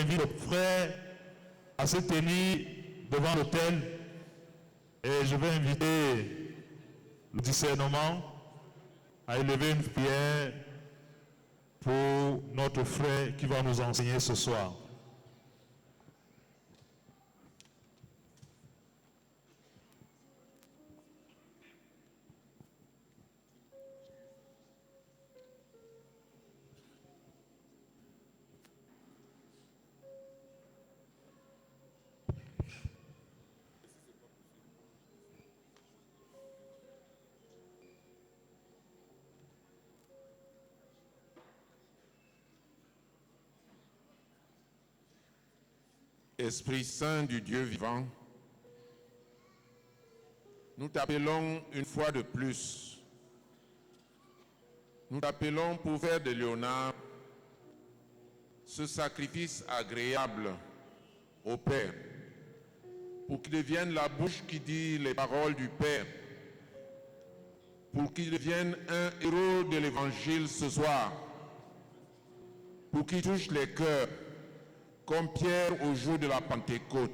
invite les frères à se tenir devant l'autel et je vais inviter le discernement à élever une prière pour notre frère qui va nous enseigner ce soir. Esprit Saint du Dieu vivant, nous t'appelons une fois de plus. Nous t'appelons pour faire de Léonard ce sacrifice agréable au Père, pour qu'il devienne la bouche qui dit les paroles du Père, pour qu'il devienne un héros de l'Évangile ce soir, pour qu'il touche les cœurs, comme Pierre au jour de la Pentecôte.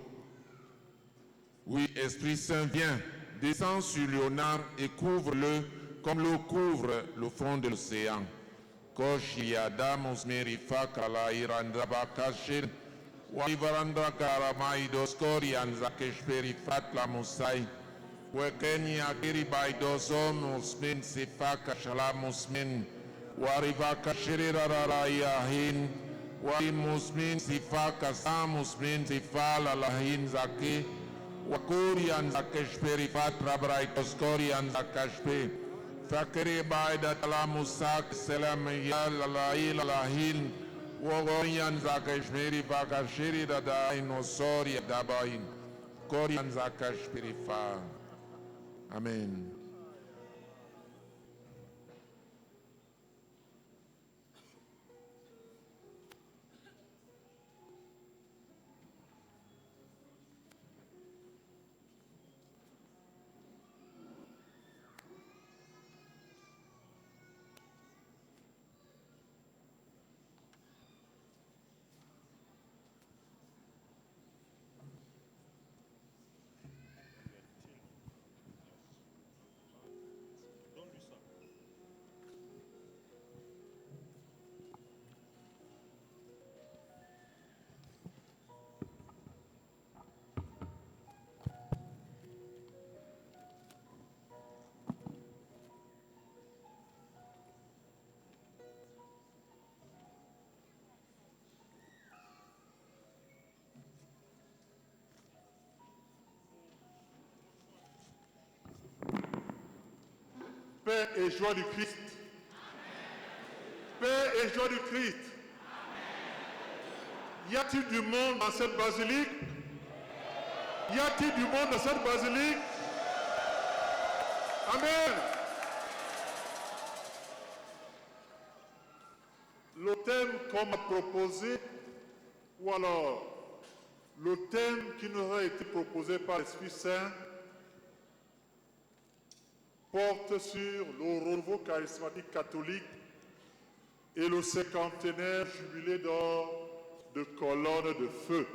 Oui, Esprit Saint, viens, descends sur Léonard et couvre-le comme l'eau couvre le fond de l'océan. Wai musmin sifaka sa musmin sifal alahin zake wakurian zakeshperi fatra braitoskorian zakashpe fakri baida talamusak selam yal alail alahin wagorian zakeshperi fakashiri dadain osori dabain korian zakashperi fa. Amen. Paix et joie du Christ. Paix et joie du Christ. Y a-t-il du monde dans cette basilique? Y a-t-il du monde dans cette basilique? Amen. Le thème qu'on m'a proposé, ou alors le thème qui nous a été proposé par l'Esprit Saint, porte sur le renouveau charismatique catholique et le cinquantenaire jubilé d'or de colonnes de feu.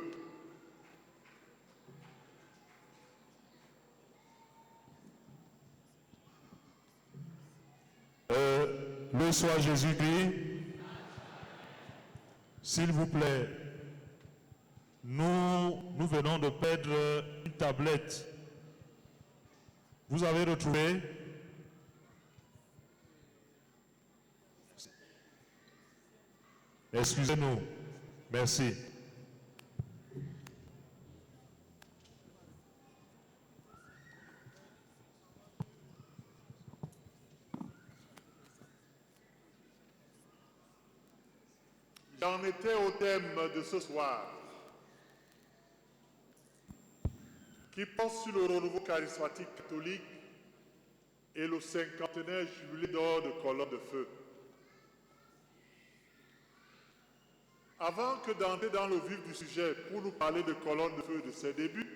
Le soit Jésus-Christ. S'il vous plaît, nous venons de perdre une tablette. Vous avez retrouvé? Excusez-nous. Merci. J'en étais au thème de ce soir, qui porte sur le renouveau charismatique catholique et le cinquantenaire jubilé d'or de colonnes de feu. Avant que d'entrer dans le vif du sujet pour nous parler de colonnes de feu et de ses débuts,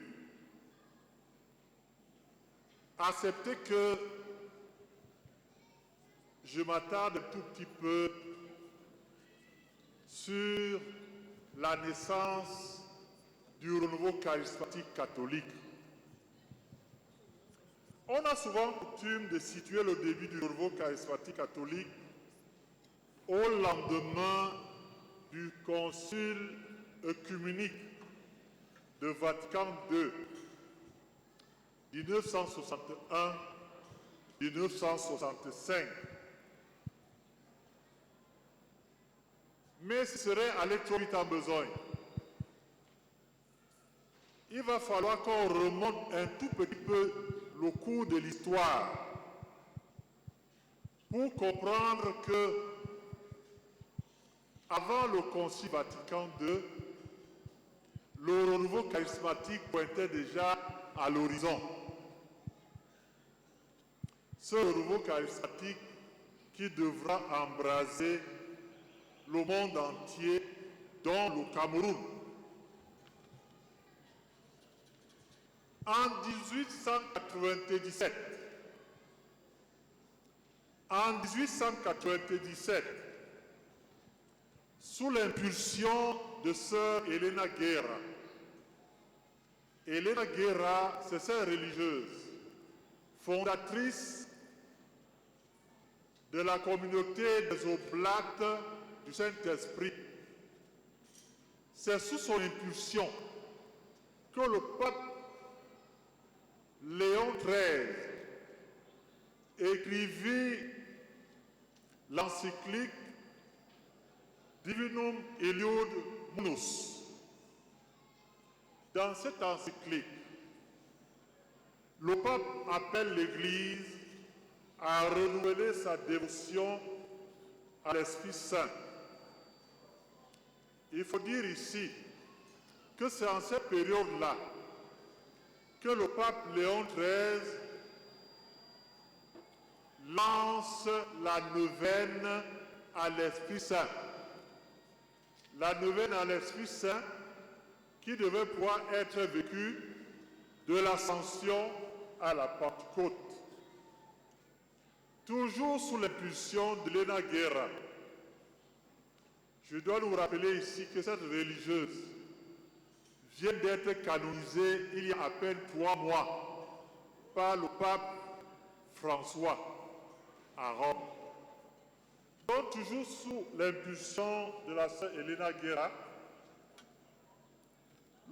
acceptez que je m'attarde un tout petit peu sur la naissance du renouveau charismatique catholique. On a souvent coutume de situer le début du renouveau charismatique catholique au lendemain du concile œcuménique de Vatican II, 1961-1965. Mais ce serait aller trop vite en besogne. Il va falloir qu'on remonte un tout petit peu le cours de l'histoire pour comprendre que avant le Concile Vatican II, le renouveau charismatique pointait déjà à l'horizon. Ce renouveau charismatique qui devra embraser le monde entier, dont le Cameroun. En 1897, sous l'impulsion de sœur Elena Guerra. Elena Guerra, c'est sœur religieuse, fondatrice de la communauté des Oblates du Saint-Esprit. C'est sous son impulsion que le pape Léon XIII écrivit l'encyclique Divinum Eliud Munus. Dans cette encyclique, le pape appelle l'Église à renouveler sa dévotion à l'Esprit Saint. Il faut dire ici que c'est en cette période-là que le pape Léon XIII lance la neuvaine à l'Esprit Saint. La neuvaine à l'Esprit Saint qui devait pouvoir être vécue de l'Ascension à la Pentecôte. Toujours sous l'impulsion de Elena Guerra. Je dois nous rappeler ici que cette religieuse vient d'être canonisée il y a à peine 3 mois par le pape François à Rome. Donc, toujours sous l'impulsion de la sœur Elena Guerra,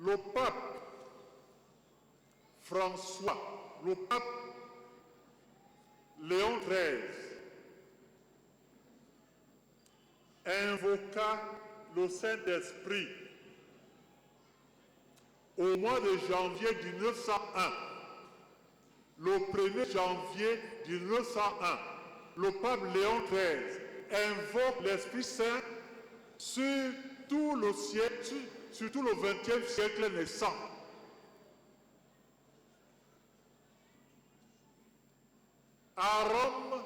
le pape François, le pape Léon XIII, invoqua le Saint-Esprit au mois de janvier 1901. Le 1er janvier 1901, le pape Léon XIII invoque l'Esprit Saint sur tout le siècle, sur tout le XXe siècle naissant. À Rome,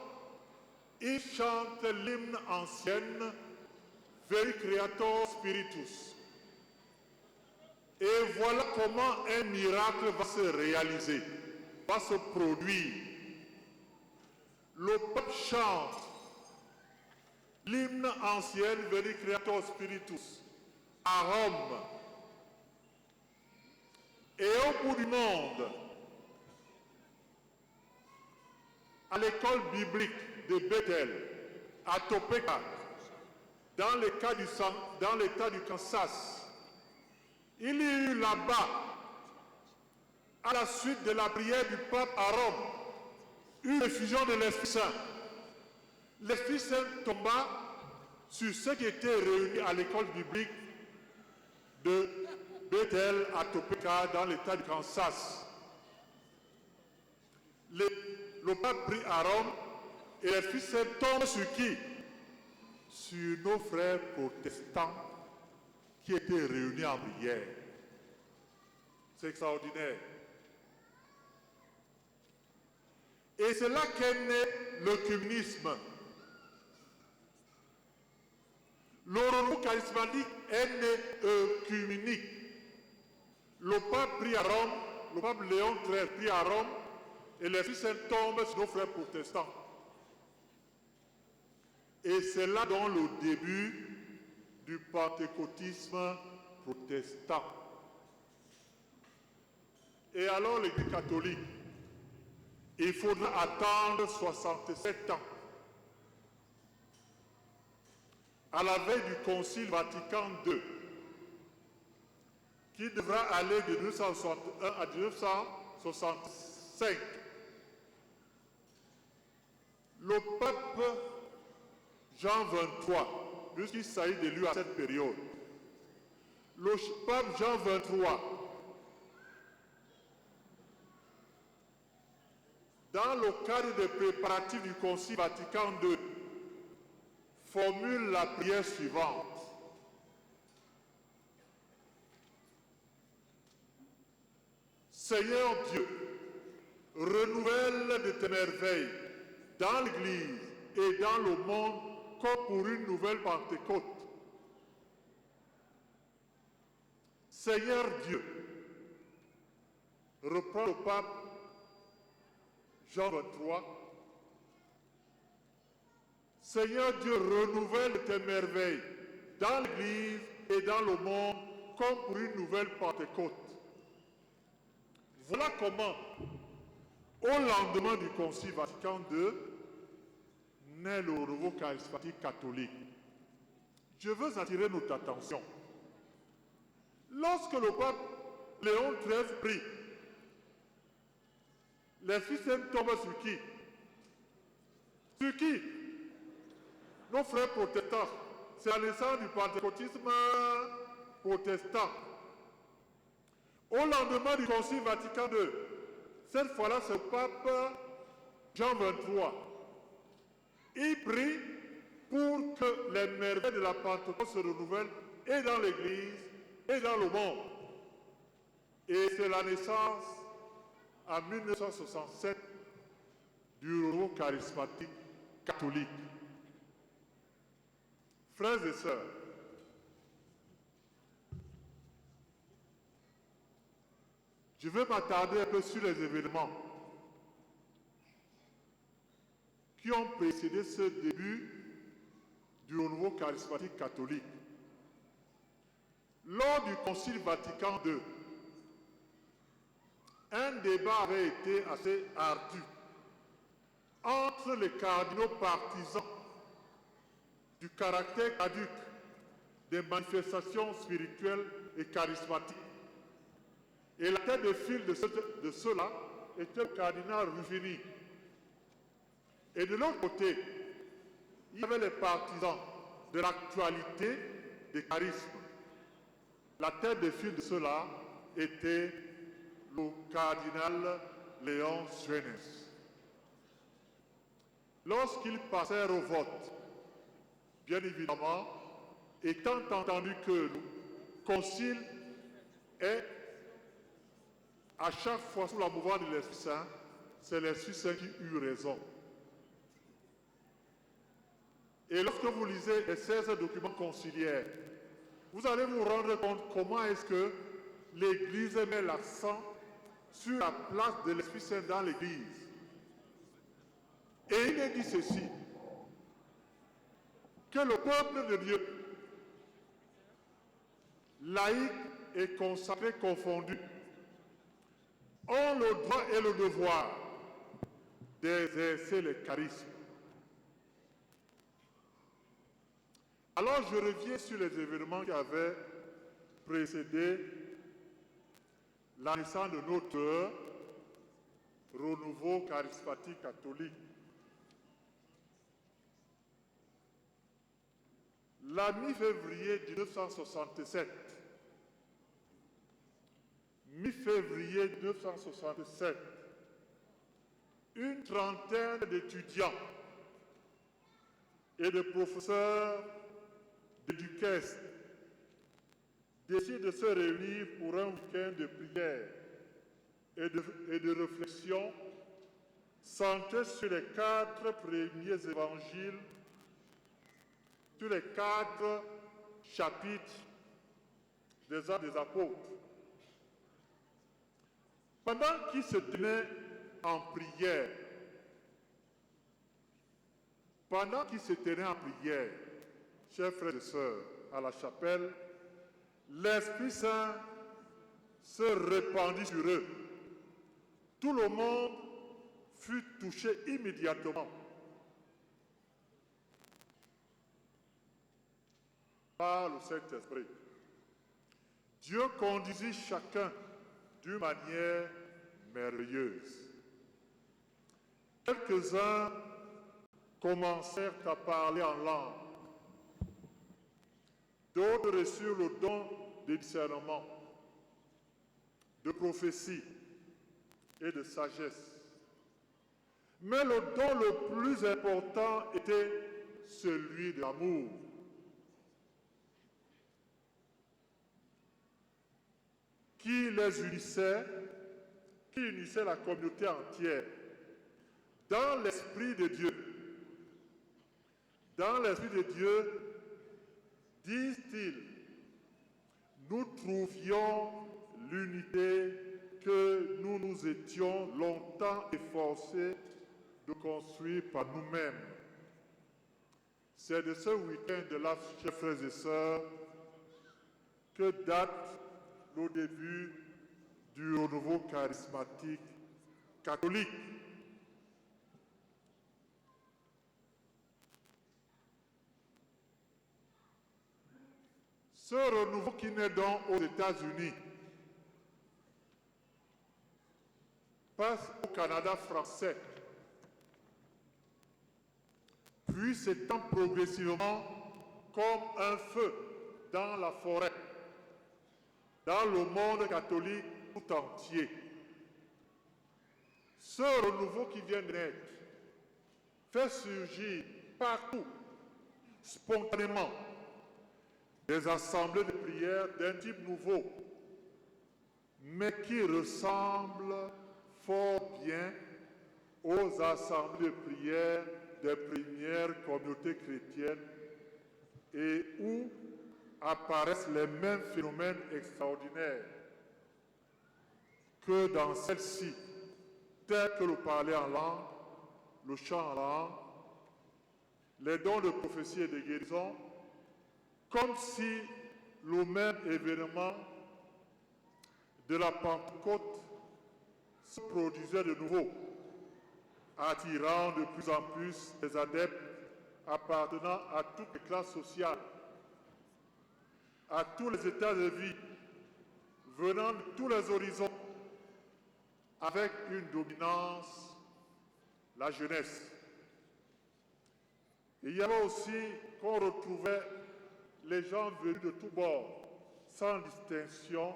il chante l'hymne ancienne Veri Creator Spiritus. Et voilà comment un miracle va se réaliser, va se produire. Le pape chante l'hymne ancienne Veri Creator Spiritus à Rome. Et au bout du monde, à l'école biblique de Bethel, à Topeka, dans l'État du Kansas, il y eut là-bas, à la suite de la prière du pape à Rome, une effusion de l'Esprit Saint. L'Esprit Saint tomba sur ceux qui étaient réunis à l'école biblique de Bethel à Topeka, dans l'État du Kansas. Le pape prie à Rome et l'Esprit Saint tombe sur qui? Sur nos frères protestants qui étaient réunis en prière. C'est extraordinaire. Et c'est là qu'est né l'œcuménisme. Le renouveau charismatique est né œcuménique. Le pape prie à Rome, le pape Léon XIII prie à Rome, et l'Esprit Saint tombe sur nos frères protestants. Et c'est là donc le début du pentecôtisme protestants. Et alors l'Église catholique, il faudra attendre 67 ans. À la veille du Concile Vatican II, qui devra aller de 1961 à 1965, le pape Jean XXIII, puisqu'il s'agit de lui à cette période, le pape Jean XXIII, dans le cadre des préparatifs du Concile Vatican II, formule la prière suivante. Seigneur Dieu, renouvelle de tes merveilles dans l'Église et dans le monde comme pour une nouvelle Pentecôte. Seigneur Dieu, reprend le pape Jean XXIII. Seigneur Dieu, renouvelle tes merveilles dans l'Église et dans le monde comme pour une nouvelle Pentecôte. Voilà comment, au lendemain du Concile Vatican II, naît le renouveau charismatique catholique. Je veux attirer notre attention. Lorsque le pape Léon XIII prie, les systèmes tombent sur qui? Sur qui? Nos frères protestants. C'est la naissance du pentecôtisme protestant. Au lendemain du Concile Vatican II, cette fois-là, c'est le pape Jean XXIII. Il prie pour que les merveilles de la Pentecôte se renouvellent et dans l'Église et dans le monde. Et c'est la naissance, en 1967, du renouveau charismatique catholique. Frères et sœurs, je vais m'attarder un peu sur les événements qui ont précédé ce début du renouveau charismatique catholique. Lors du Concile Vatican II, un débat avait été assez ardu entre les cardinaux partisans du caractère caduc des manifestations spirituelles et charismatiques. Et la tête de file de ceux-là était le cardinal Ruffini. Et de l'autre côté, il y avait les partisans de l'actualité des charismes. La tête de file de ceux-là était le cardinal Léon Suenes. Lorsqu'ils passèrent au vote, bien évidemment, étant entendu que le concile est à chaque fois sous la mouvance de l'Esprit Saint, c'est l'Esprit Saint qui eut raison. Et lorsque vous lisez les 16 documents conciliaires, vous allez vous rendre compte comment est-ce que l'Église met l'accent sur la place de l'Esprit Saint dans l'Église. Et il est dit ceci, que le peuple de Dieu, laïque et consacré confondus, ont le droit et le devoir d'exercer les charismes. Alors je reviens sur les événements qui avaient précédé la naissance de notre renouveau charismatique catholique. La mi-février 1967, une trentaine d'étudiants et de professeurs de Duquesne décident de se réunir pour un week-end de prière et de réflexion centré sur les 4 premiers évangiles, sur les 4 chapitres des Actes des Apôtres. Pendant qu'ils se tenaient en prière, chers frères et sœurs, à la chapelle, l'Esprit Saint se répandit sur eux. Tout le monde fut touché immédiatement par le Saint-Esprit. Dieu conduisit chacun d'une manière merveilleuse. Quelques-uns commencèrent à parler en langue. D'autres reçurent le don de discernement, de prophétie et de sagesse. Mais le don le plus important était celui de l'amour. Qui les unissait, qui unissait la communauté entière dans l'Esprit de Dieu. Dans l'Esprit de Dieu, disent-ils, nous trouvions l'unité que nous nous étions longtemps efforcés de construire par nous-mêmes. C'est de ce week-end-là, chers frères et sœurs, que date le début du renouveau charismatique catholique. Ce renouveau qui naît donc aux États-Unis passe au Canada français, puis s'étend progressivement comme un feu dans la forêt, dans le monde catholique tout entier. Ce renouveau qui vient de naître fait surgir partout, spontanément, des assemblées de prière d'un type nouveau, mais qui ressemblent fort bien aux assemblées de prière des premières communautés chrétiennes et où apparaissent les mêmes phénomènes extraordinaires que dans celle-ci, tels que le parler en langue, le chant en langue, les dons de prophétie et de guérison, comme si le même événement de la Pentecôte se produisait de nouveau, attirant de plus en plus des adeptes appartenant à toutes les classes sociales, à tous les états de vie, venant de tous les horizons, avec une dominance, la jeunesse. Il y avait aussi qu'on retrouvait les gens venus de tous bords, sans distinction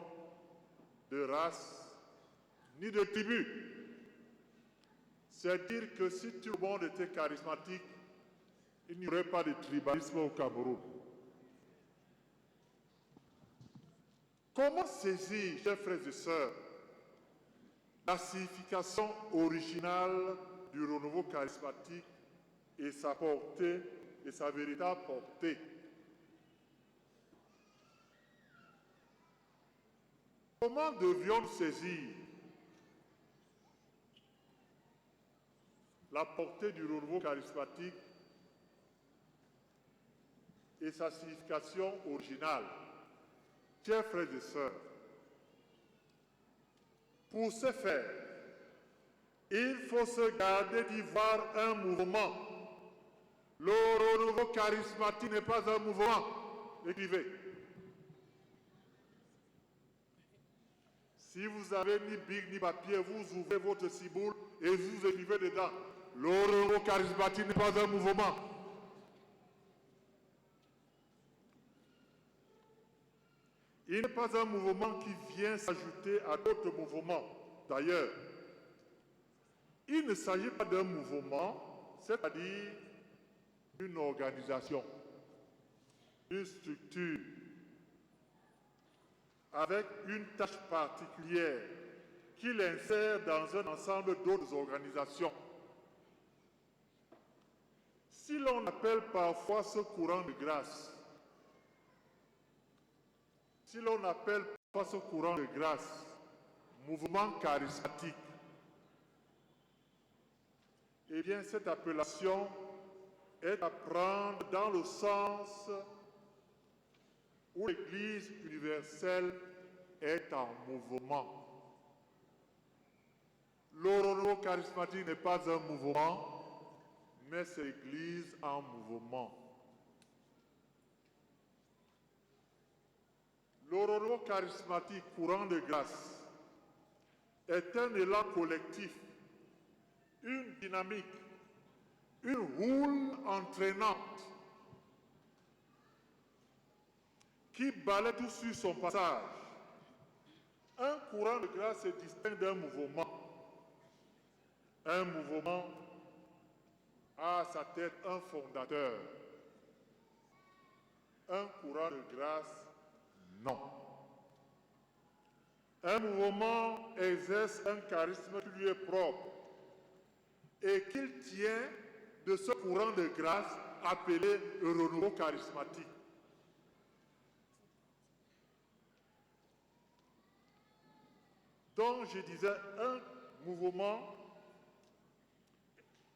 de race ni de tribu. C'est dire que si tout le monde était charismatique, il n'y aurait pas de tribalisme au Cameroun. Comment saisir, chers frères et sœurs, la signification originale du renouveau charismatique et sa portée et sa véritable portée? Comment devrions-nous saisir la portée du renouveau charismatique et sa signification originale? Chers frères et sœurs, pour ce faire, il faut se garder d'y voir un mouvement. Le renouveau charismatique n'est pas un mouvement. Écrivez. Si vous avez ni bic ni papier, vous ouvrez votre ciboule et vous écrivez dedans. Le renouveau charismatique n'est pas un mouvement. Il n'est pas un mouvement qui vient s'ajouter à d'autres mouvements. D'ailleurs, il ne s'agit pas d'un mouvement, c'est-à-dire une organisation, une structure, avec une tâche particulière qui l'insère dans un ensemble d'autres organisations. Si l'on appelle parfois ce courant de grâce, mouvement charismatique, eh bien cette appellation est à prendre dans le sens où l'Église universelle est en mouvement. Le renouveau charismatique n'est pas un mouvement, mais c'est l'Église en mouvement. Le renouveau charismatique courant de grâce est un élan collectif, une dynamique, une houle entraînante qui balaie tout sur son passage. Un courant de grâce se distingue d'un mouvement. Un mouvement a à sa tête un fondateur. Un courant de grâce, non. Un mouvement exerce un charisme qui lui est propre et qu'il tient de ce courant de grâce appelé le renouveau charismatique. Donc, je disais, un mouvement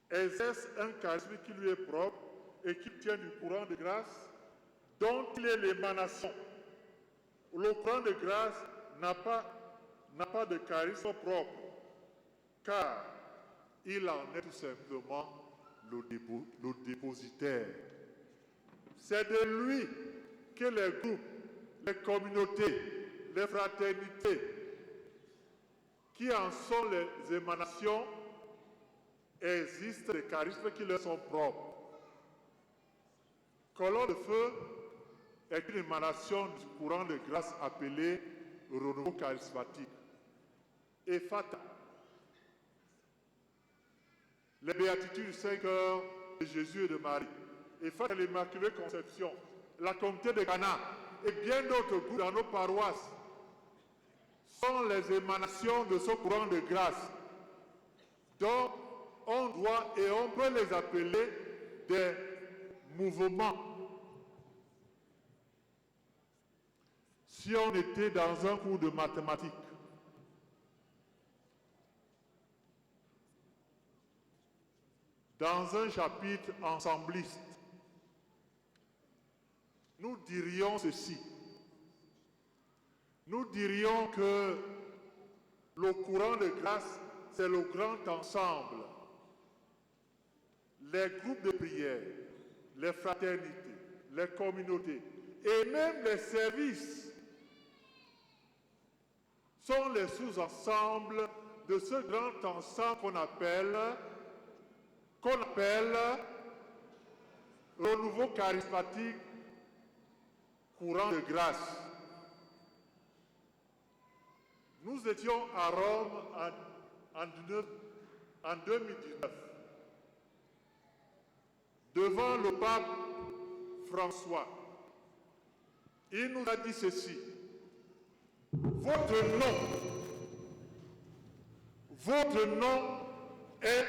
exerce un charisme qui lui est propre et qui tient du courant de grâce dont il est l'émanation. Le courant de grâce n'a pas de charisme propre, car il en est tout simplement le dépositaire. C'est de lui que les groupes, les communautés, les fraternités, qui en sont les émanations, existent des charismes qui leur sont propres. Colonne de feu est une émanation du courant de grâce appelé renouveau charismatique. Et Fata, les béatitudes du Seigneur de Jésus et de Marie, et Fata l'Immaculée Conception, la communauté de Cana et bien d'autres groupes dans nos paroisses sont les émanations de ce courant de grâce. Donc, on doit et on peut les appeler des mouvements. Si on était dans un cours de mathématiques, dans un chapitre ensembliste, nous dirions ceci. Nous dirions que le courant de grâce, c'est le grand ensemble. Les groupes de prière, les fraternités, les communautés et même les services sont les sous-ensembles de ce grand ensemble qu'on appelle renouveau charismatique courant de grâce. Nous étions à Rome en 2019 devant le pape François. Il nous a dit ceci: votre nom est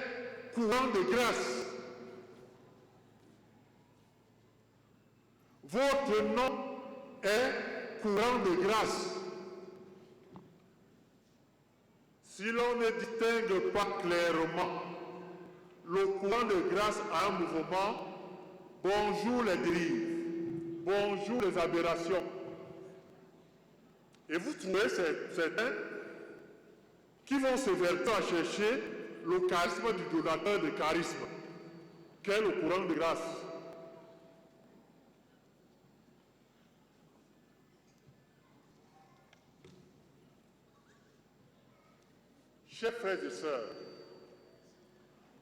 courant de grâce. Votre nom est courant de grâce. Si l'on ne distingue pas clairement le courant de grâce à un mouvement, bonjour les dérives, bonjour les aberrations. Et vous trouvez certains qui vont se verser à chercher le charisme du donateur de charisme, qu'est le courant de grâce. Chers frères et sœurs,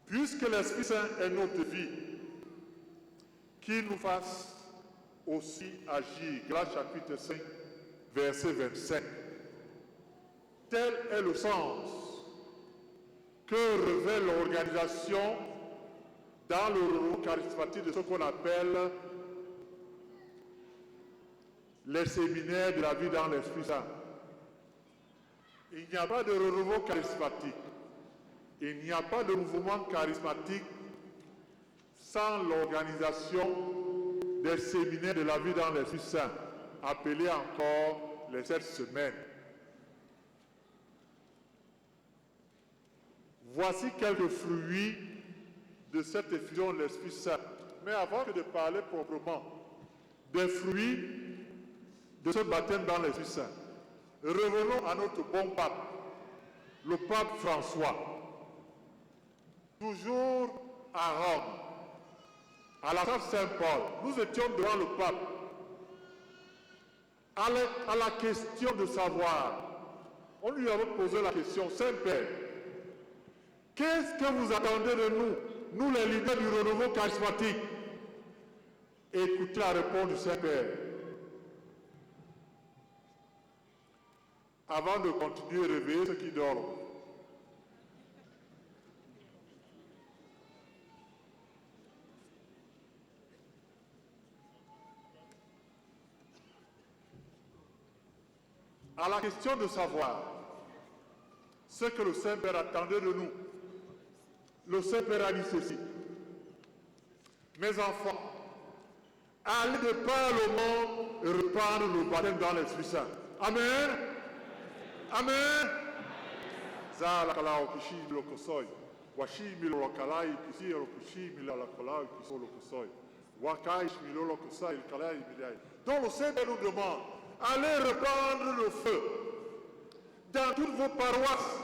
puisque l'Esprit Saint est notre vie, qu'il nous fasse aussi agir. Galates chapitre 5, verset 25. Tel est le sens que revêt l'organisation dans le renouveau charismatique de ce qu'on appelle les séminaires de la vie dans l'Esprit Saint. Il n'y a pas de renouveau charismatique, il n'y a pas de mouvement charismatique sans l'organisation des séminaires de la vie dans l'Esprit Saint, appelés encore les 7 semaines. Voici quelques fruits de cette effusion de l'Esprit Saint. Mais avant que de parler proprement des fruits de ce baptême dans l'Esprit Saint, revenons à notre bon pape, le pape François. Toujours à Rome, à la salle Saint-Paul, nous étions devant le pape. À la question de savoir, on lui avait posé la question, Saint-Père, qu'est-ce que vous attendez de nous, nous les leaders du renouveau charismatique? Écoutez la réponse du Saint-Père. Avant de continuer, réveiller ceux qui dorment. À la question de savoir ce que le Saint-Père attendait de nous, le Saint-Père a dit ceci. Mes enfants, allez de par le monde et répandre le baptême dans l'Esprit Saint. Amen. Amen. Zala kalao kishi lokosoi. Washi milo kalai kishi lokushi mila la kalai kiso lokosoi. Wakai milo lokosai kalai milai. Donc le Saint-Père nous demande, allez répandre le feu dans toutes vos paroisses.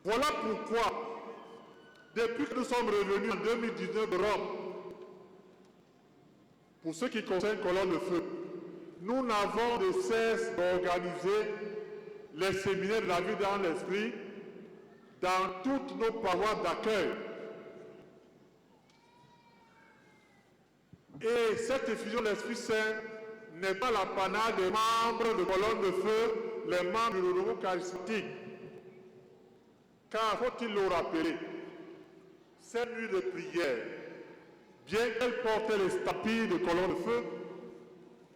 Voilà pourquoi, depuis que nous sommes revenus en 2019 de Rome, pour ce qui concerne Colonne de Feu, nous n'avons de cesse d'organiser les séminaires de la vie dans l'esprit dans toutes nos paroisses d'accueil. Et cette effusion de l'Esprit Saint n'est pas l'apanage des membres de Colonne de Feu, les membres du renouveau charismatique. Car faut-il le rappeler, cette nuit de prière, bien qu'elle portait les statues de Colonne de Feu,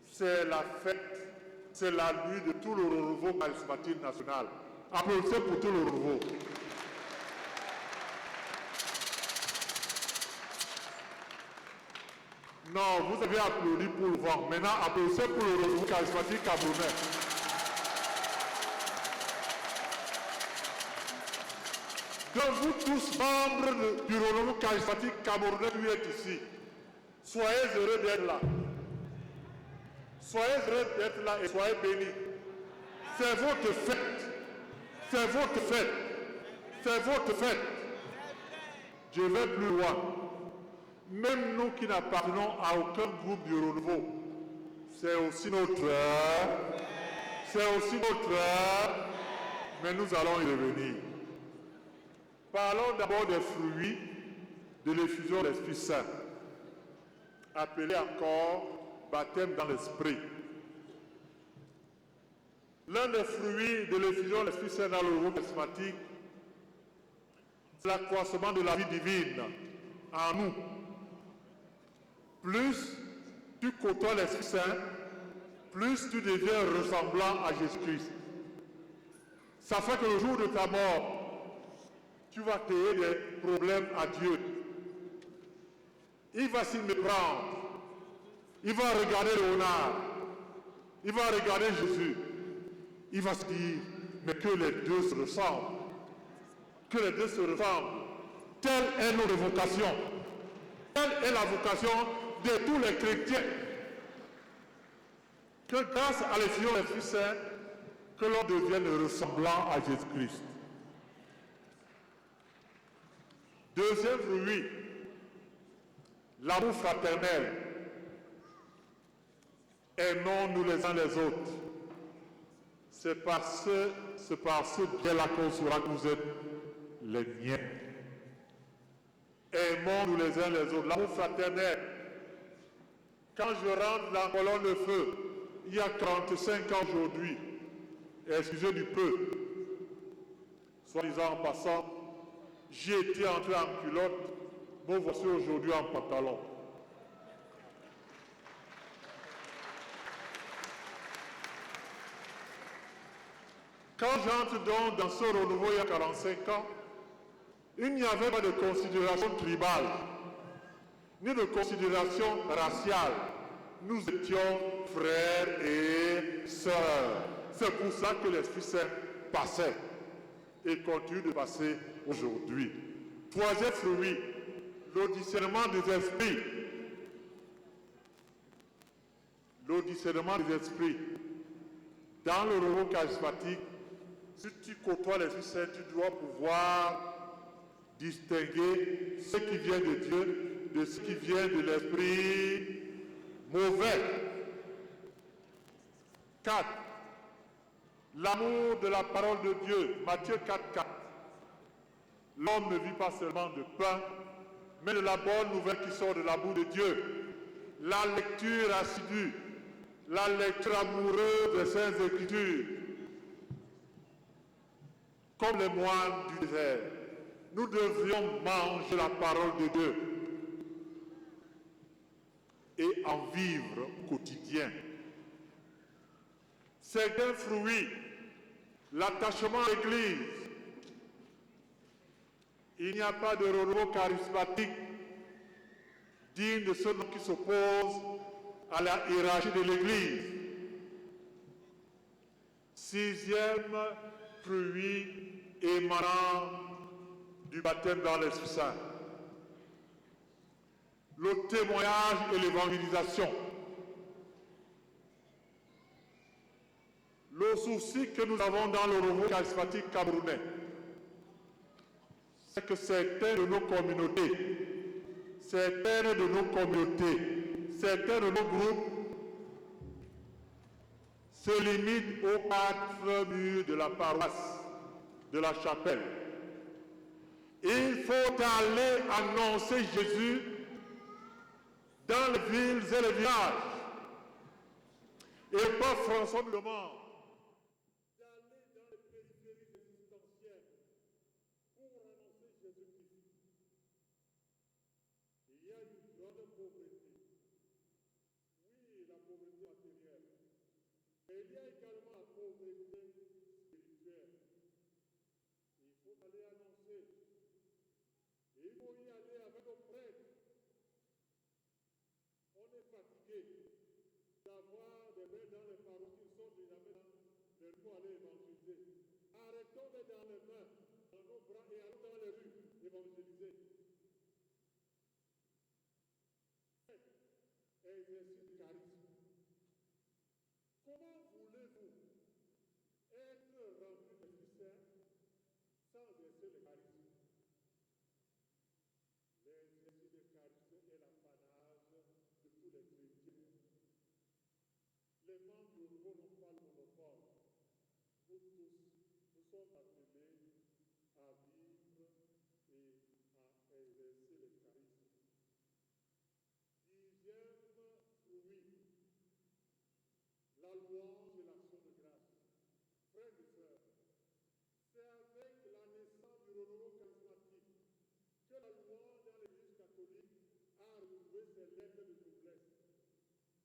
c'est la fête, c'est la nuit de tout le renouveau charismatique national. Applaudissez pour tout le renouveau. Non, vous avez applaudi pour le vent. Maintenant, applaudissez pour le renouveau charismatique camerounais. Donc vous tous, membres du renouveau charismatique camerounais qui êtes ici, soyez heureux d'être là. Soyez heureux d'être là et soyez bénis. C'est votre fête. C'est votre fête. C'est votre fête. Je vais plus loin. Même nous qui n'appartenons à aucun groupe du renouveau, c'est aussi notre heure. C'est aussi notre heure. Mais nous allons y revenir. Parlons d'abord des fruits de l'effusion de l'Esprit Saint, appelé encore baptême dans l'Esprit. L'un des fruits de l'effusion de l'Esprit Saint dans le renouveau charismatique, c'est l'accroissement de la vie divine en nous. Plus tu côtoies l'Esprit Saint, plus tu deviens ressemblant à Jésus-Christ. Ça fait que le jour de ta mort, tu vas créer des problèmes à Dieu. Il va s'y méprendre. Il va regarder Léonard. Il va regarder Jésus. Il va se dire, mais que les deux se ressemblent. Que les deux se ressemblent. Telle est notre vocation. Telle est la vocation de tous les chrétiens. Que grâce à l'effusion de l'Esprit Saint, que l'on devienne ressemblant à Jésus-Christ. Deuxième fruit, l'amour fraternel. Aimons-nous les uns les autres. C'est par ce biais-là qu'on saura que vous êtes les miens. Aimons-nous les uns les autres. L'amour fraternel. Quand je rentre dans la colonne de feu, il y a 35 ans aujourd'hui, excusez du peu, soit disant en passant, j'y étais entré en culotte, me voici aujourd'hui en pantalon. Quand j'entre donc dans ce renouveau il y a 45 ans, il n'y avait pas de considération tribale, ni de considération raciale. Nous étions frères et sœurs. C'est pour ça que l'Esprit Saint passait et continue de passer aujourd'hui. Troisième fruit, le discernement des esprits. le discernement des esprits. Dans le renouveau charismatique, si tu côtoies l'Esprit Saint, tu dois pouvoir distinguer ce qui vient de Dieu de ce qui vient de l'esprit mauvais. 4. L'amour de la parole de Dieu. Matthieu 4, 4. L'homme ne vit pas seulement de pain, mais de la bonne nouvelle qui sort de la bouche de Dieu. La lecture assidue, la lecture amoureuse des Saintes Écritures. Comme les moines du désert, nous devrions manger la parole de Dieu et en vivre au quotidien. C'est un fruit, l'attachement à l'Église. Il n'y a pas de renouveau charismatique digne de ce nom qui s'oppose à la hiérarchie de l'Église. 6e fruit émanant du baptême dans l'Esprit Saint. Le témoignage et l'évangélisation. Le souci que nous avons dans le renouveau charismatique camerounais, c'est que certains de nos communautés, certains de nos groupes se limitent aux 4 murs de la paroisse, de la chapelle. Il faut aller annoncer Jésus dans les villes et les villages. Et pas François nous demande d'aller dans les périphéries existentielles pour annoncer Jésus-Christ. Il y a une grande pauvreté. Oui, la pauvreté matérielle. Mais il y a également la pauvreté spirituelle. Il faut aller annoncer. Et il faut y aller avec nos prêtres. On est fatigué d'avoir des mains dans les paroles qui sont jamais dans les rues pour aller évangéliser. Arrêtons d'être dans les mains, dans nos bras et allons dans les rues évangéliser. Exercice du charisme. Comment voulez-vous être rempli de l'Esprit Saint sans exercer le charisme? L'exercice du charisme est l'apanage de tous les chrétiens. Les membres du nouveau n'ont pas le monopole. Nous tous, nous sommes appelés à vivre et à exercer le charisme. 10e fruit, la louange et l'action de grâce. Frères et sœurs, c'est avec la naissance du renouveau charismatique que la louange dans l'Église catholique a retrouvé ses lettres de noblesse.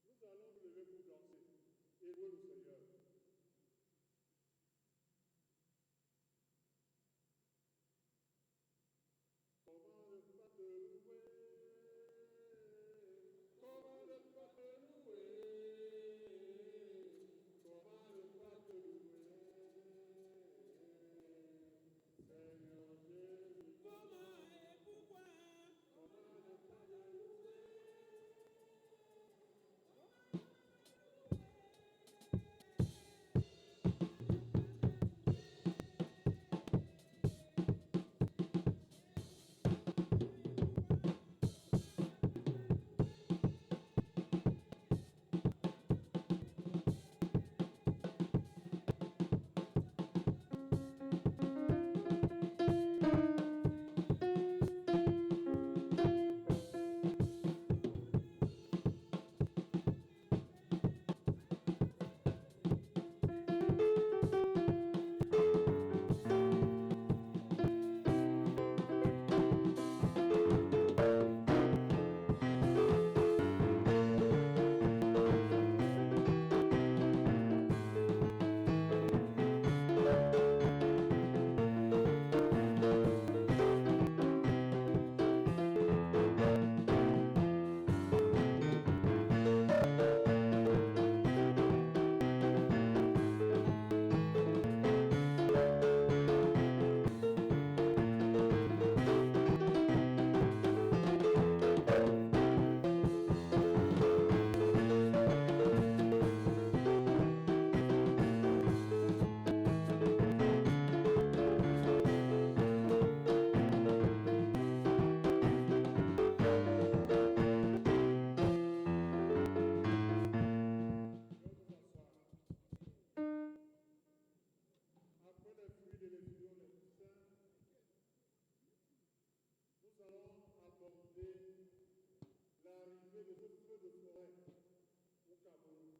Nous allons nous lever pour danser et louer le Seigneur. Comment ne pas te louer? Comment ne pas te louer? Comment ne pas te louer? Seigneur Jésus, comment et pourquoi? Comment ne pas te louer? parler de ce feu de forêt au Cameroun.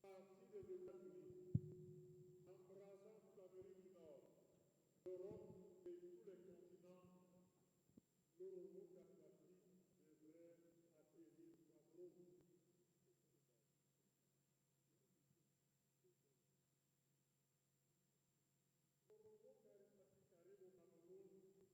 Parti des États-Unis, embrassant toute l'Amérique du Nord, l'Europe et tous les continents, le robot Kadhafi devrait atterrir au Cameroun. Le robot Kadhafi arrive au Cameroun par colonne de feu.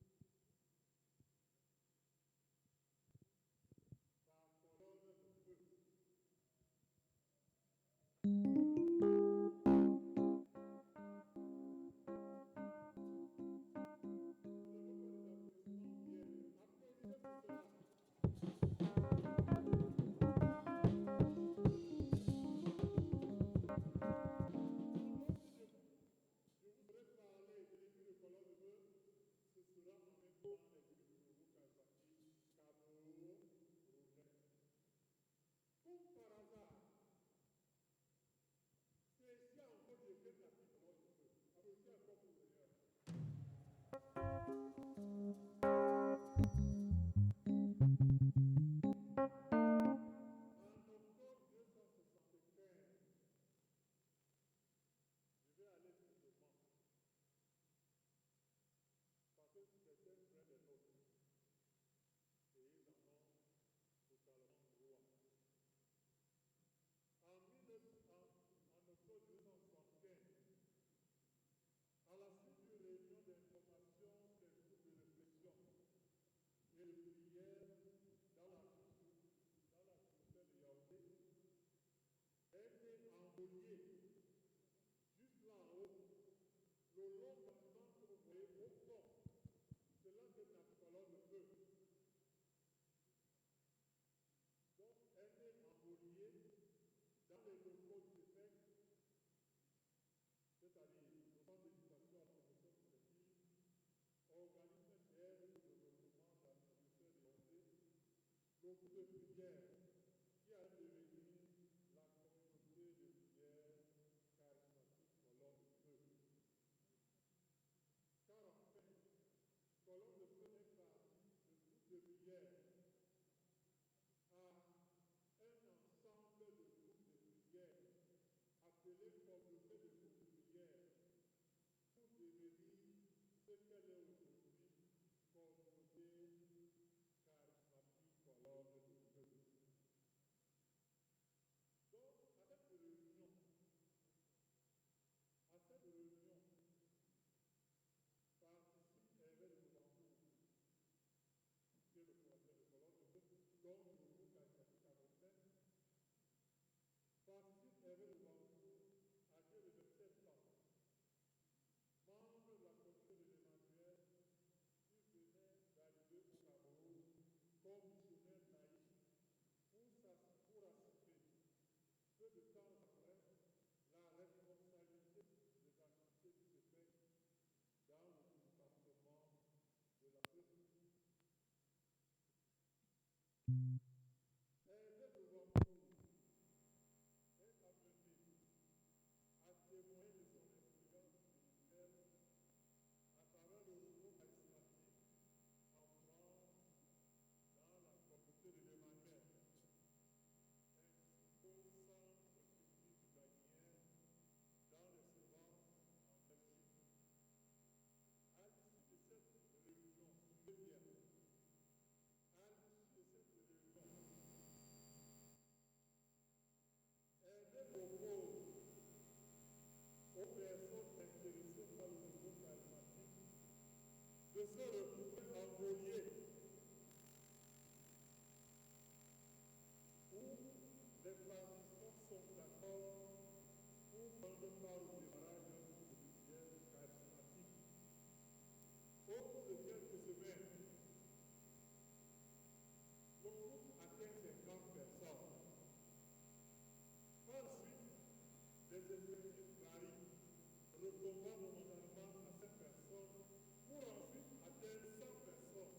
En octobre 1975, à la suite d'une réunion d'information des groupes de réflexion et de prière dans la chapelle de Yaoundé, a été envoyé juste là en haut, le long bâtiment que vous voyez au fond. C'est là que notre colonne de feu. Donc, elle est envoyée dans les locaux du CEPEC, c'est-à-dire le centre d'éducation à la promotion collective, organisme d'aide au développement de la distribution de Yaoundé, le groupe de prière qui a devenir la communauté de prière charismatique colonne de feu. Car en fait, colonne de feu est parti de groupe de prière à un ensemble de groupes de prière appelés communauté de groupes de prière pour devenir ce qu'elle est aujourd'hui, communauté charismatique colonne de feu. Donc, à cette réunion, participe Hervé de Bambour, qui est le fondateur de colonne de feu, donc le groupe charismatique camerounais. Participe Hervé de Bambour, âgé de 27 ans, membre de la communauté de l'Emmanuel, qui venait d'arriver au Cameroun comme missionnaire naïf pour assister, peu de temps après, la responsabilité des activités du CEPEC dans le département de la République. Hervé de Bambour est amené à témoigner de son influence spirituelle à travers le renouveau charismatique en France, dans la communauté de l'Emmanuel, ainsi qu'au centre public ghanéen dans les semences en Belgique. À l'issue de cette réunion, suivez bien, à l'issue de cette réunion, Hervé propose aux personnes intéressées par le nouveau charismatique de se retrouver en Golier, où les participants sont d'accord pour prendre part au démarrage d'un groupe de prière charismatique. Au bout de quelques semaines, le groupe atteint 50 personnes. Ensuite, les effectifs varient, retombant momentanément à 7 personnes, pour ensuite atteindre 100 personnes.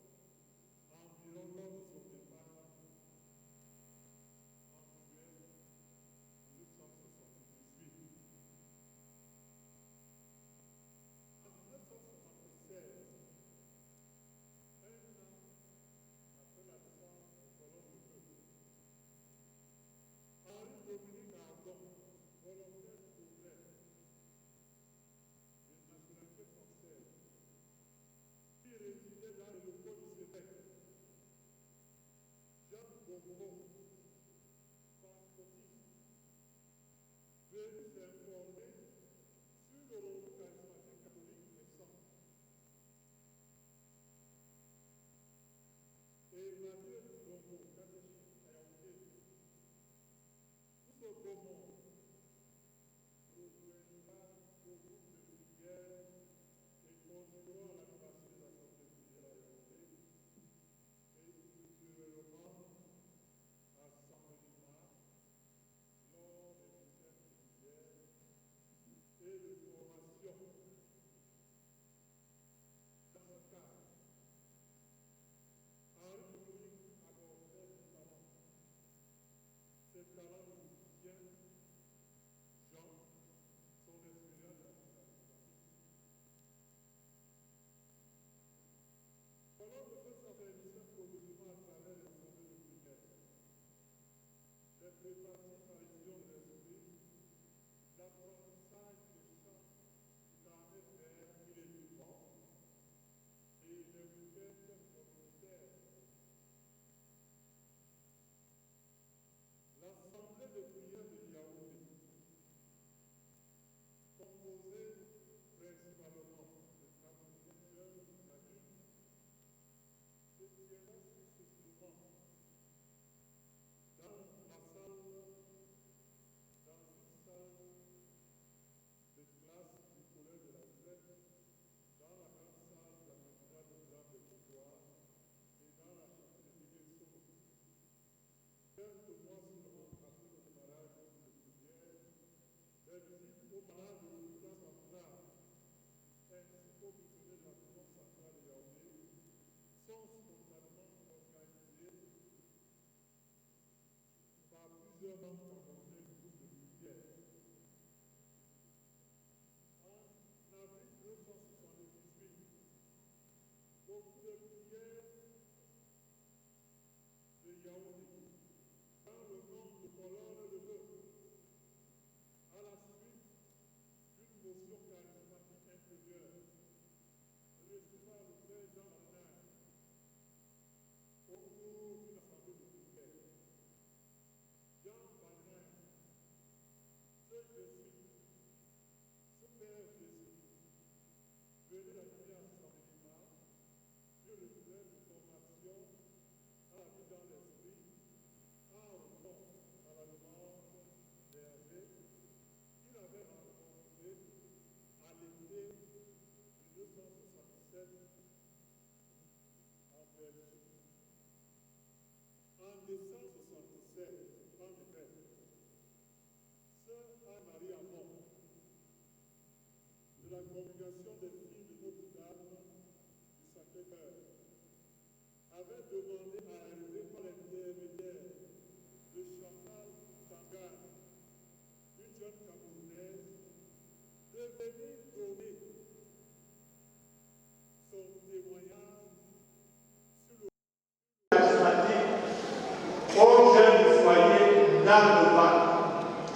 Aux jeunes du foyer d'Arnova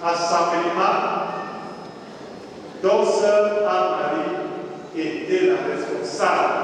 à Saint-Pélimat, dont sœur Anne-Marie était la responsable.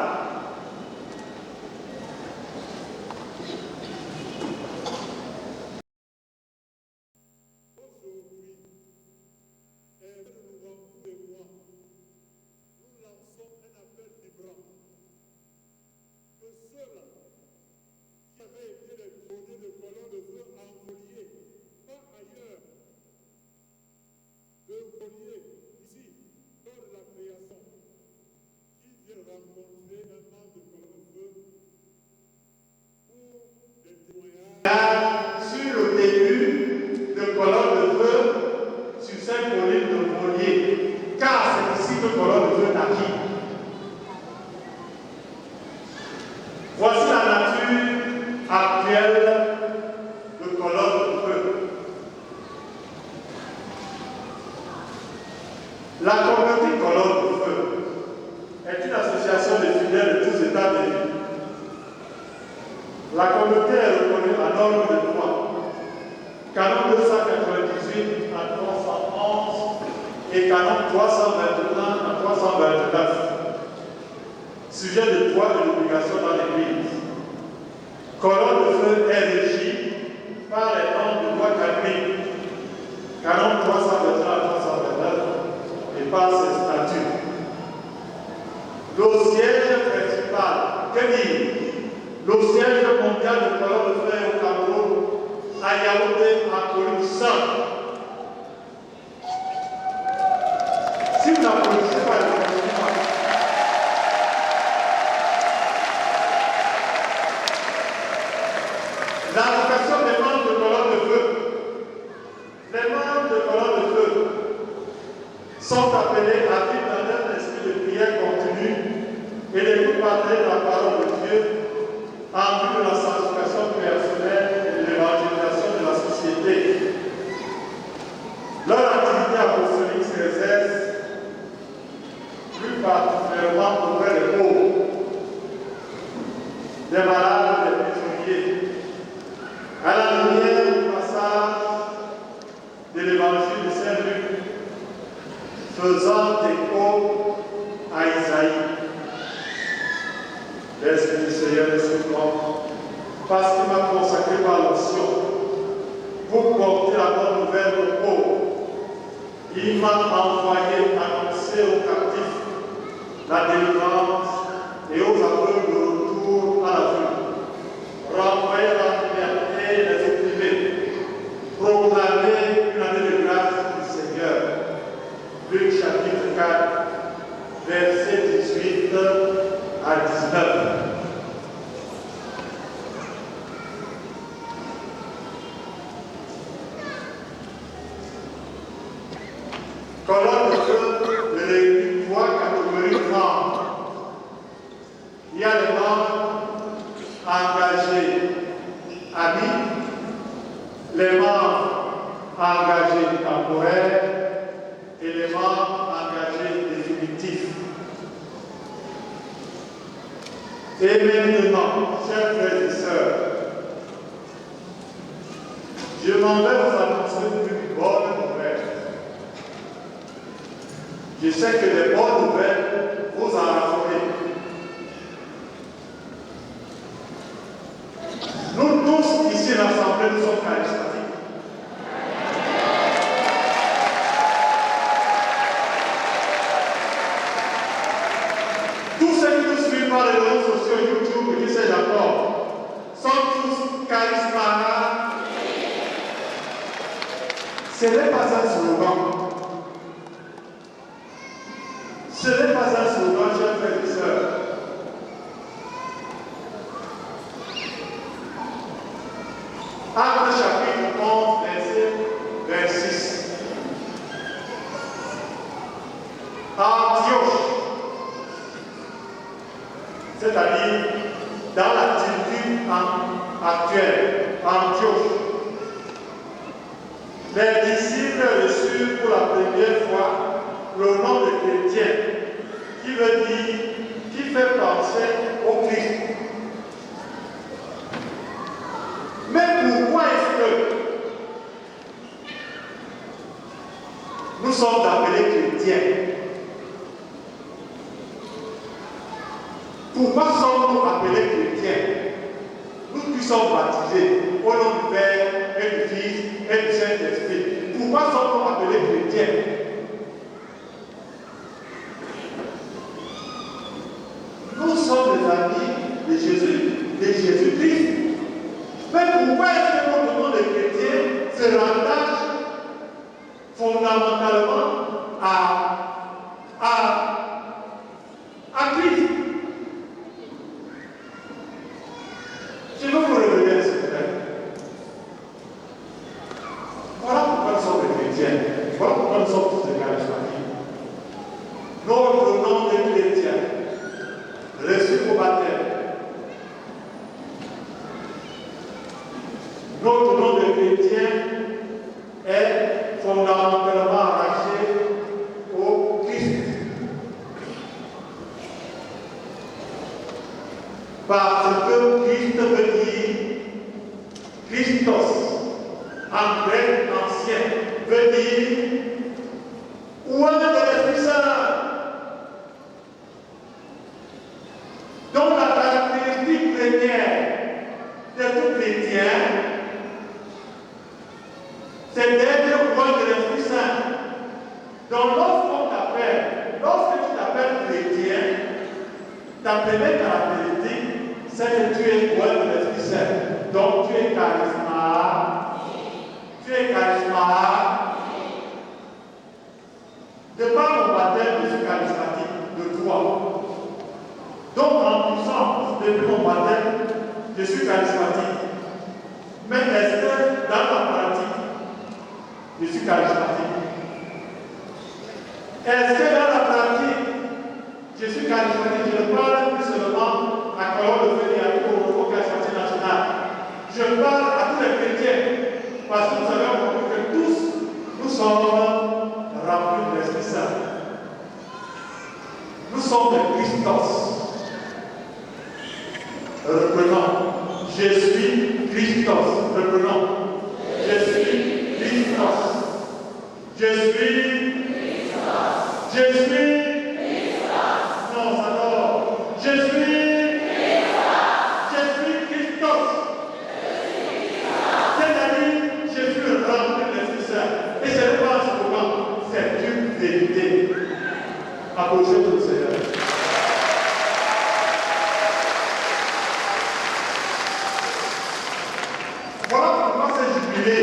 Sur le début de colonne de feu sur cette colline de Volier, car c'est ici que colonne de feu naquit. Voici la nature actuelle de colonne de feu. La communauté colonne de feu est une association de fidèles de tous états de vie. La communauté est reconnue à norme de droit, canon 298 à 311 et canon 321 à 329. Sujet de droit et d'obligation dans l'Église. Colonne de feu est régie par les normes de loi canonique, canon 321 à 329, et par ses statuts. Le siège principal, que dire? Le siège mondial de colonne de fer au Cameroun, à Yaoundé, en Corée du Sud. Si vous n'applaudissez pas, ne n'applaudissez pas. L'allocation des membres de colonne de feu. Les membres de colonne de feu sont appelés à vivre dans un esprit de prière continue et d'écoute partager la parole de Dieu en vue de la sanctification personnelle et de l'évangélisation de la société. Leur activité apostolique s'exerce plus particulièrement auprès des pauvres, des malades, des prisonniers, à la lumière du passage de l'évangile de Saint-Luc, faisant écho à Isaïe. L'Esprit du Seigneur est sur moi, parce qu'il m'a consacré par l'onction pour porter la bonne nouvelle aux pauvres. Il m'a envoyé annoncer aux captifs la délivrance et aux aveugles le retour à la vue, renvoyer la liberté les opprimés, proclamer une année de grâce du Seigneur. Luc chapitre 4, versets 18 à 19. Colonne de feu de l'église, trois catégories de membres. Il y a les membres engagés, amis, les membres engagés temporaires et les membres engagés définitifs. Et maintenant, chers frères et sœurs, je m'en vais vous annoncer une bonne nouvelle. Je sais que les bonnes nouvelles vous en raffolez. Nous tous ici à l'Assemblée, nous sommes charismatiques. Tous ceux qui nous suivent par les réseaux sociaux, YouTube et qui sais encore, sont tous charismatiques. Ce n'est pas un slogan. Ce n'est pas un slogan, chers frères et sœurs. Acte chapitre 11, verset 26. Antioche, c'est-à-dire dans l'activité actuelle, Antioche, les disciples reçurent pour la première fois le nom de chrétien, qui veut dire, qui fait penser au Christ. Mais pourquoi est-ce que nous sommes appelés chrétiens? Pourquoi sommes-nous appelés chrétiens? Nous qui sommes baptisés au nom du Père et du Fils et du Saint-Esprit. Pourquoi sommes-nous appelés chrétiens? Nous sommes les amis de Jésus-Christ. Mais pourquoi est-ce que notre nom de chrétien se rattache fondamentalement à Christ? Je veux vous révéler un secret. Voilà pourquoi nous sommes des chrétiens. Voilà pourquoi nous sommes tous des charismatiques. Notre nom de chrétien, reçu au baptême, notre nom de chrétien est fondamentalement arraché au Christ. Parce que Christ veut dire Christos, en grec ancien, veut dire première caractéristique, c'est que tu es doué de l'Esprit Saint. Donc tu es charismatique. Tu es charismatique. De par mon baptême, je suis charismatique, de toi. Donc en puissance, depuis mon baptême, je suis charismatique. Mais est-ce que dans la pratique, je suis charismatique? Est-ce que dans la pratique, je suis charismatique? Je ne parle plus seulement à Colombe de Félix et à tout au charismatique national. Je parle à tous les chrétiens. Parce que nous avons compris que tous, nous sommes remplis de l'Esprit Saint. Nous sommes des Christos. Reprenons. Je suis Christos. Reprenons. Je suis Christos. Je suis Christos. Je suis Christos. Non, ça dort. Je suis Christos. Je suis Christos. C'est-à-dire, je suis rempli de l'Esprit Saint. Et ce n'est pas un slogan, c'est une vérité. Applaudissez pour le Seigneur. Voilà pourquoi ce jubilé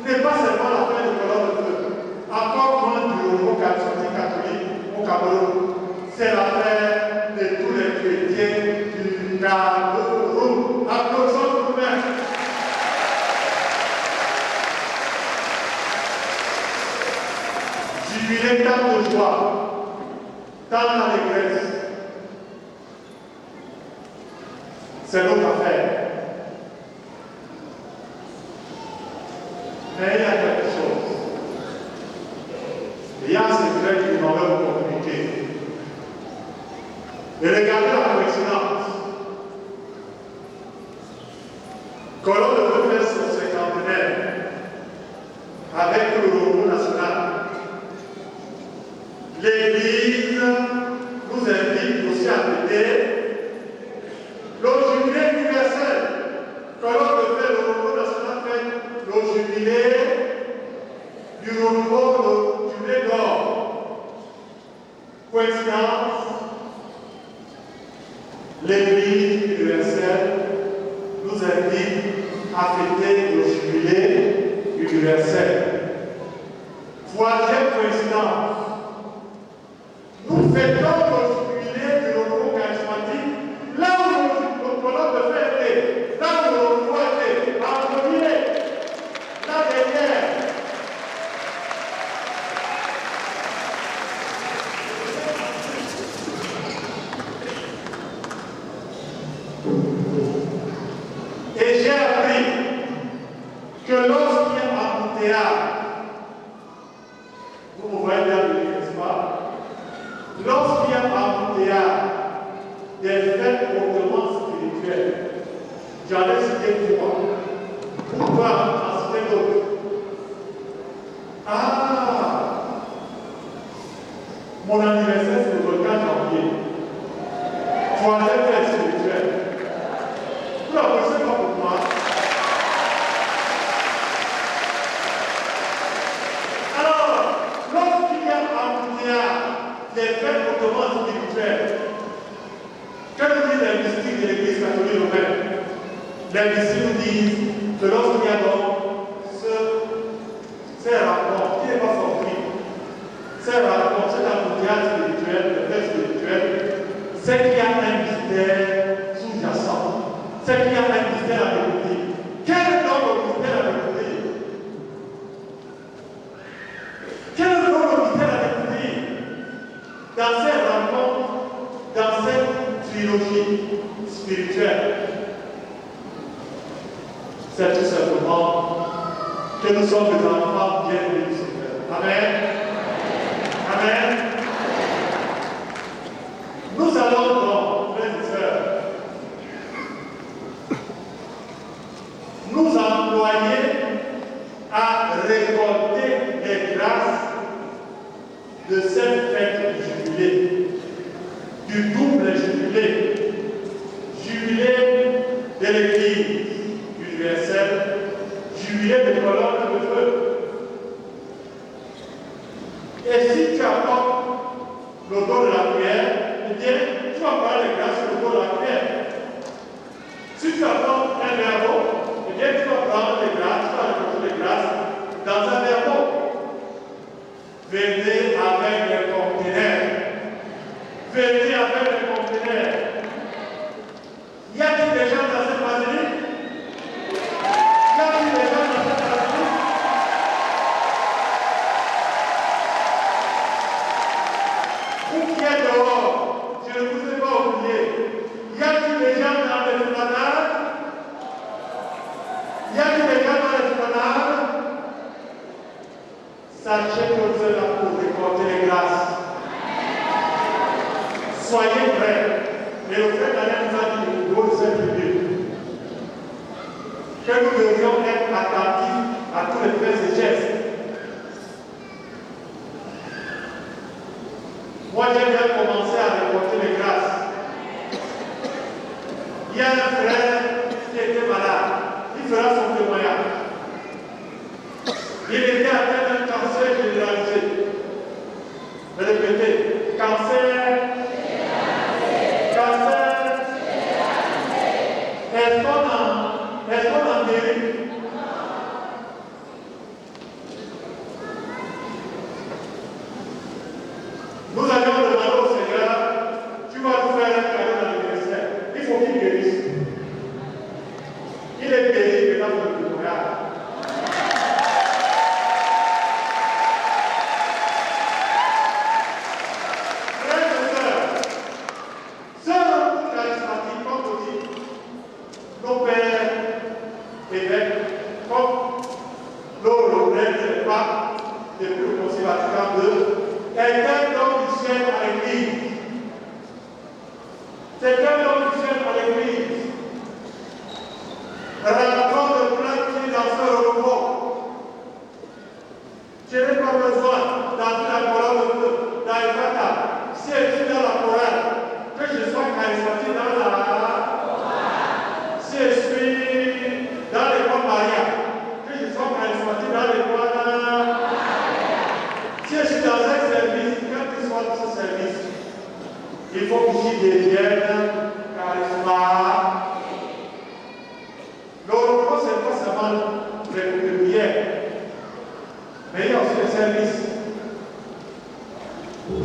n'est pas seulement la fin de colonne de feu, encore moins du renouveau charismatique catholique au Cameroun. C'est l'affaire de tous les chrétiens du Cameroun. Applaudissons pour nous-mêmes. Jubilé tant de joie, tant d'allégresse. C'est notre affaire. Mais il y a quelque chose. Il y a un secret que nous allons vous communiquer. Et regardez la coïncidence. Colombe de fait son cinquantenaire avec le renouveau national. L'Église nous invite aussi à fêter le jubilé universel. Colombe de fait le renouveau national fait le jubilé du renouveau, le jubilé d'or. Coïncidence, l'Église universelle nous invite à fêter le jubilé universel. Troisième coïncidence, nous fêtons le jubilé du renouveau charismatique là où le colonne de fait était, là où le renouveau était, en premier, là derrière. Et j'ai appris que lorsqu'il y a un embouteillage, vous me voyez bien venir, n'est-ce pas? Lorsqu'il y a un embouteillage des faits hautement spirituels, j'en ai cité trois. Pourquoi en citer d'autres? Ah! Mon anniversaire, c'est le 4 janvier. Troisième fait spirituel. Vous l'applaudissez pas pour moi? Alors, lorsqu'il y a un embouteillage des faits hautement spirituels, que nous disent les mystiques de l'Église catholique romaine? Les mystiques nous disent que lorsqu'il y a donc ces rapports, qui n'est pas fortuit, ces rapports, cet embouteillage spirituel, le fait spirituel, c'est qu'il y a un mystère sous-jacent, c'est qu'il y a un mystère à découvrir. Quel est donc le mystère à découvrir? Quel est donc le mystère à découvrir dans ces rencontres, dans cette trilogie spirituelle? C'est tout simplement que nous sommes des enfants bien-aimés du Seigneur. Amen. Amen. Nous allons donc, frères et sœurs, nous employer à récolter les grâces de cette fête du jubilé, du double jubilé, jubilé de l'Église universelle, jubilé de colonne de feu. Et si tu apportes le don de la prière, eh bien, bien, tu vas prendre les grâces sur le dos de la prière. Si tu apprends un verbe, eh bien tu vas prendre les grâces, tu vas rencontrer les grâces dans un verbe. Venez avec les conteneurs. Venez avec les conteneurs. Y a-t-il des gens dans cette basilique? Y a-t-il des gens dans cette basilique? Vous qui êtes dehors, je ne vous ai pas oublié. Y a-t-il des gens dans l'esplanade? Y a-t-il des gens dans l'esplanade? Sachez que vous êtes là pour récolter les grâces. Soyez prêts. Et le frère Daniel nous a dit au niveau de cette Bible que nous devions être attentifs à tous les faits et gestes. Moi, j'ai bien commencé à récolter les grâces. Il y a un frère qui était malade. Il fera son témoignage. Il était atteint d'un cancer généralisé. Répétez, cancer. Est-ce qu'on en guérit? Nous allions demander au Seigneur, tu vas nous faire un cadeau dans le ministère. Il faut qu'il guérisse. Il est guéri, mesdames et messieurs. Frères et sœurs, sœurs charismatiques, comme on dit, nos pères évêques, comme le prêtre et pape depuis le Concile Vatican II, est un don du ciel à l'Église. C'est un don du ciel à l'Église. Rencontre de plein pieds dans ce renouveau. Je n'ai pas besoin d'entrer la parole de Dieu dans les batailles. Si je suis dans la chorale, que je sois charismatique dans la chorale. Si je suis dans les voies mariales, que je sois charismatique dans les voies. Si je suis dans un service, quel que soit ce service, il faut que j'y devienne charismatique. Le renouveau, ce n'est pas seulement les prières, mais il y a aussi les services.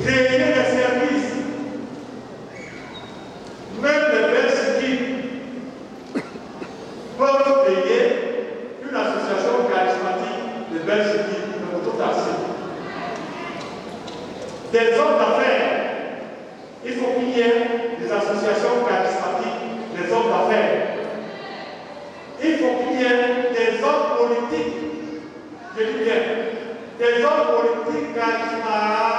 Créer des services. Même les personnes peuvent payer une association charismatique de Belgique, de mototaxi. Des hommes d'affaires. Il faut qu'il y ait des associations charismatiques des hommes d'affaires. Il faut qu'il y ait des hommes politiques. Je dis bien, des hommes politiques charismatiques.